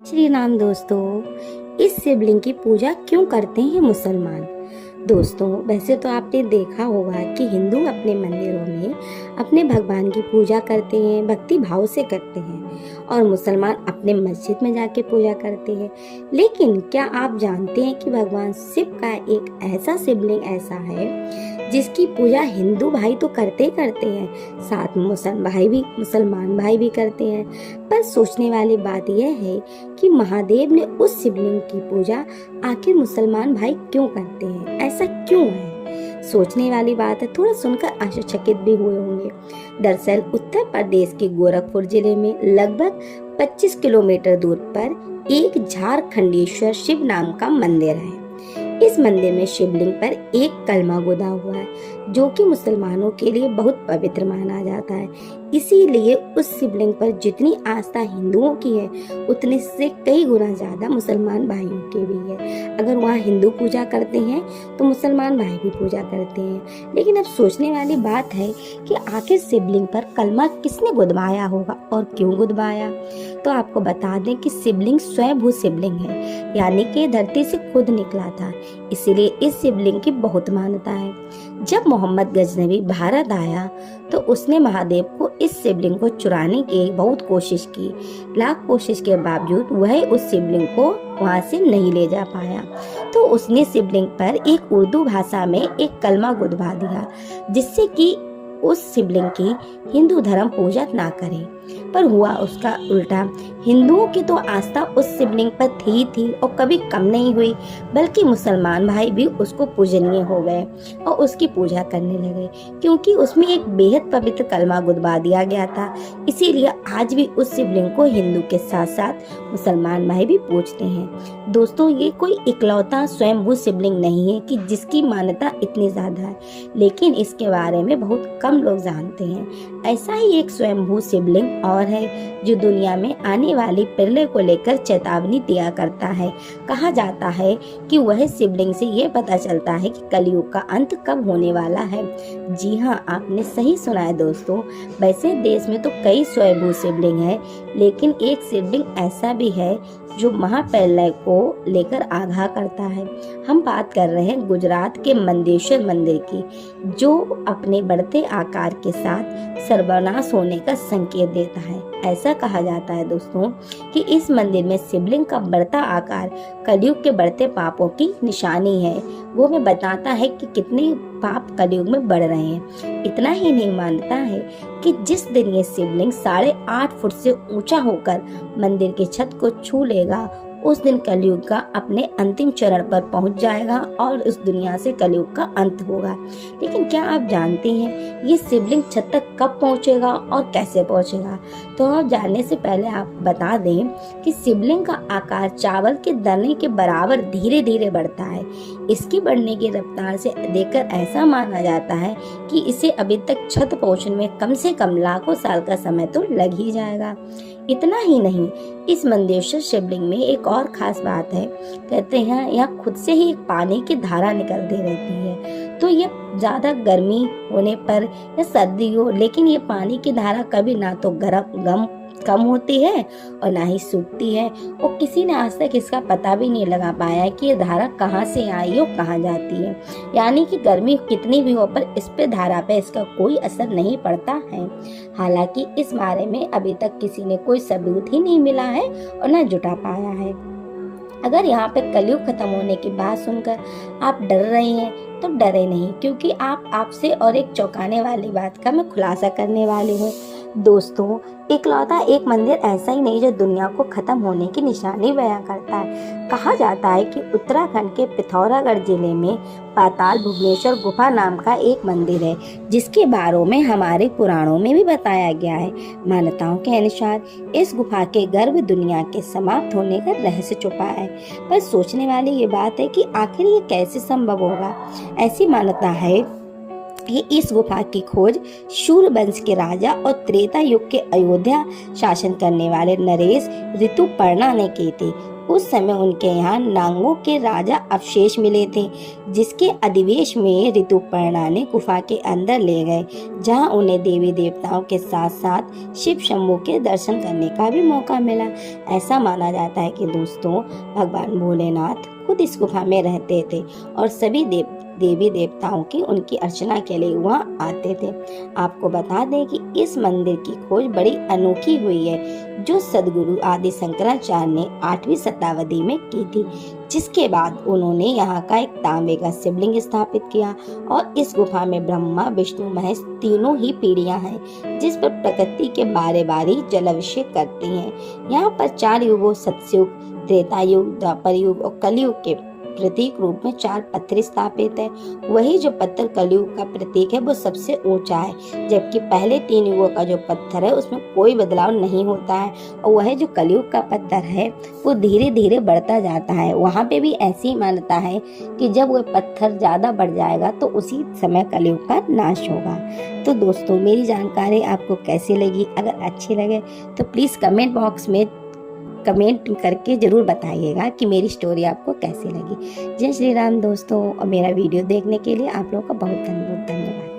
श्री राम दोस्तों, इस शिवलिंग की पूजा क्यों करते हैं मुसलमान? दोस्तों, वैसे तो आपने देखा होगा कि हिंदू अपने मंदिरों में अपने भगवान की पूजा करते हैं, भक्ति भाव से करते हैं, और मुसलमान अपने मस्जिद में जाके पूजा करते हैं। लेकिन क्या आप जानते हैं कि भगवान शिव का एक ऐसा शिवलिंग ऐसा है जिसकी पूजा हिंदू भाई तो करते ही करते हैं, साथ में मुसलमान भाई भी करते हैं। पर सोचने वाली बात यह है कि महादेव ने उस शिवलिंग की पूजा आखिर मुसलमान भाई क्यों करते हैं? ऐसा क्यों है? सोचने वाली बात है। थोड़ा सुनकर आश्चर्यचकित भी हुए होंगे। दरअसल उत्तर प्रदेश के गोरखपुर जिले में लगभग 25 किलोमीटर दूर पर एक झारखंडेश्वर शिव नाम का मंदिर है। इस मंदिर में शिवलिंग पर एक कलमा गुदा हुआ है, जो कि मुसलमानों के लिए बहुत पवित्र माना जाता है। इसीलिए उस शिवलिंग पर जितनी आस्था हिंदुओं की है, उतने से कई गुना ज्यादा मुसलमान भाइयों की भी है। अगर वहाँ हिंदू पूजा करते हैं तो मुसलमान भाई भी पूजा करते हैं। लेकिन अब सोचने वाली बात है कि आखिर शिवलिंग पर कलमा किसने गुदवाया होगा और क्यों गुदवाया? तो आपको बता दें कि शिवलिंग स्वयंभू शिवलिंग है, यानी कि धरती से खुद निकला था। इसीलिए इस शिवलिंग की बहुत मान्यता है। जब मोहम्मद गजनवी भारत आया तो उसने महादेव को इस शिवलिंग को चुराने की बहुत कोशिश की। लाख कोशिश के बावजूद वह उस शिवलिंग को वहां से नहीं ले जा पाया। तो उसने शिवलिंग पर एक उर्दू भाषा में एक कलमा गुदवा दिया, जिससे कि उस शिवलिंग की हिंदू धर्म पूजा ना करे। पर हुआ उसका उल्टा। हिंदुओं की तो आस्था उस शिवलिंग पर थी और कभी कम नहीं हुई, बल्कि मुसलमान भाई भी उसको पूजनीय हो गए और उसकी पूजा करने लगे, क्योंकि उसमें एक बेहद पवित्र कलमा गुदवा दिया गया था। इसीलिए आज भी उस शिवलिंग को हिंदू के साथ साथ मुसलमान भाई भी पूजते हैं। दोस्तों, ये कोई इकलौता स्वयंभू शिवलिंग नहीं है कि जिसकी मान्यता इतनी ज्यादा है, लेकिन इसके बारे में बहुत कम लोग जानते हैं। ऐसा ही एक स्वयंभू शिवलिंग और है जो दुनिया में आने वाली प्रलय को लेकर चेतावनी दिया करता है। कहा जाता है कि वह शिवलिंग से ये पता चलता है कि कलयुग का अंत कब होने वाला है। जी हाँ, आपने सही सुना है दोस्तों। वैसे देश में तो कई स्वयंभू शिवलिंग है, लेकिन एक शिवलिंग ऐसा भी है जो महाप्रलय को लेकर आगाह करता है। हम बात कर रहे हैं गुजरात के मंदेश्वर मंदिर की, जो अपने बढ़ते आकार के साथ सर्वनाश होने का संकेत देता है। ऐसा कहा जाता है दोस्तों कि इस मंदिर में शिवलिंग का बढ़ता आकार कलयुग के बढ़ते पापों की निशानी है। वो हमें बताता है कि कितने पाप कलयुग में बढ़ रहे हैं। इतना ही नहीं, मानता है कि जिस दिन ये शिवलिंग 8.5 फुट से ऊंचा होकर मंदिर की छत को छू लेगा, उस दिन कलयुग का अपने अंतिम चरण पर पहुंच जाएगा और इस दुनिया से कलयुग का अंत होगा। लेकिन क्या आप जानते हैं ये शिवलिंग छत तक कब पहुंचेगा और कैसे पहुंचेगा? तो आप जानने से पहले आप बता दें कि शिवलिंग का आकार चावल के दाने के बराबर धीरे धीरे बढ़ता है। इसकी बढ़ने की रफ्तार से देखकर ऐसा माना जाता है कि इसे अभी तक छत पहुंचने में कम से कम लाखों साल का समय तो लग ही जाएगा। इतना ही नहीं, इस मंदेश्वर शिवलिंग में एक और खास बात है। कहते हैं यहाँ खुद से ही एक पानी की धारा निकलती रहती है। तो ये ज्यादा गर्मी होने पर या सर्दी हो, लेकिन ये पानी की धारा कभी ना तो कम होती है और ना ही सूखती है। और किसी ने आज तक इसका पता भी नहीं लगा पाया कि ये धारा कहाँ से आई और कहाँ जाती है। यानी कि गर्मी कितनी भी हो, पर इस पे धारा पे इसका कोई असर नहीं पड़ता है। हालांकि इस बारे में अभी तक किसी ने कोई सबूत ही नहीं मिला है और न जुटा पाया है। अगर यहाँ पे कलयुग खत्म होने की बात सुनकर आप डर रहे हैं तो डरे नहीं, क्योंकि आपसे और एक चौंकाने वाली बात का मैं खुलासा करने वाली हूँ। दोस्तों, इकलौता एक मंदिर ऐसा ही नहीं जो दुनिया को खत्म होने की निशानी बयां करता है। कहा जाता है कि उत्तराखंड के पिथौरागढ़ जिले में पाताल भुवनेश्वर गुफा नाम का एक मंदिर है, जिसके बारे में हमारे पुराणों में भी बताया गया है। मान्यताओं के अनुसार इस गुफा के गर्भ दुनिया के समाप्त होने का रहस्य छुपा है। पर सोचने वाली ये बात है कि आखिर ये कैसे संभव होगा। ऐसी मान्यता है कि इस गुफा की खोज शूर वंश के राजा और त्रेता युग के अयोध्या शासन करने वाले नरेश ऋतुपर्णा ने की थी। उस समय उनके यहाँ नांगों के राजा अवशेष मिले थे, जिसके अधिवेश में ऋतुपर्णा ने गुफा के अंदर ले गए, जहाँ उन्हें देवी देवताओं के साथ साथ शिव शंभू के दर्शन करने का भी मौका मिला। ऐसा माना जाता है कि दोस्तों भगवान भोलेनाथ खुद इस गुफा में रहते थे और सभी देवी देवताओं की उनकी अर्चना के लिए वहाँ आते थे। आपको बता दें कि इस मंदिर की खोज बड़ी अनोखी हुई है, जो सद्गुरु आदि शंकराचार्य ने 8वीं शताब्दी में की थी, जिसके बाद उन्होंने यहाँ का एक तांबे का शिवलिंग स्थापित किया। और इस गुफा में ब्रह्मा विष्णु महेश तीनों ही पीढ़ियां हैं, जिस पर प्रकृति के बारे बारी जलाभिषेक करती हैं। यहाँ पर 4 युगों सतयुग, त्रेता युग, द्वापर युग और कलयुग के प्रतीक रूप में 4 पत्थर स्थापित है। वही जो पत्थर कलयुग का प्रतीक है वो सबसे ऊंचा है, जबकि पहले 3 युगों का जो पत्थर है उसमें कोई बदलाव नहीं होता है। और वह जो कलयुग का पत्थर है वो धीरे धीरे बढ़ता जाता है। वहाँ पे भी ऐसी मान्यता है कि जब वह पत्थर ज़्यादा बढ़ जाएगा तो उसी समय कलयुग का नाश होगा। तो दोस्तों मेरी जानकारी आपको कैसी लगी? अगर अच्छी लगे तो प्लीज़ कमेंट बॉक्स में कमेंट करके ज़रूर बताइएगा कि मेरी स्टोरी आपको कैसी लगी। जय श्री राम दोस्तों, और मेरा वीडियो देखने के लिए आप लोगों का बहुत बहुत धन्यवाद।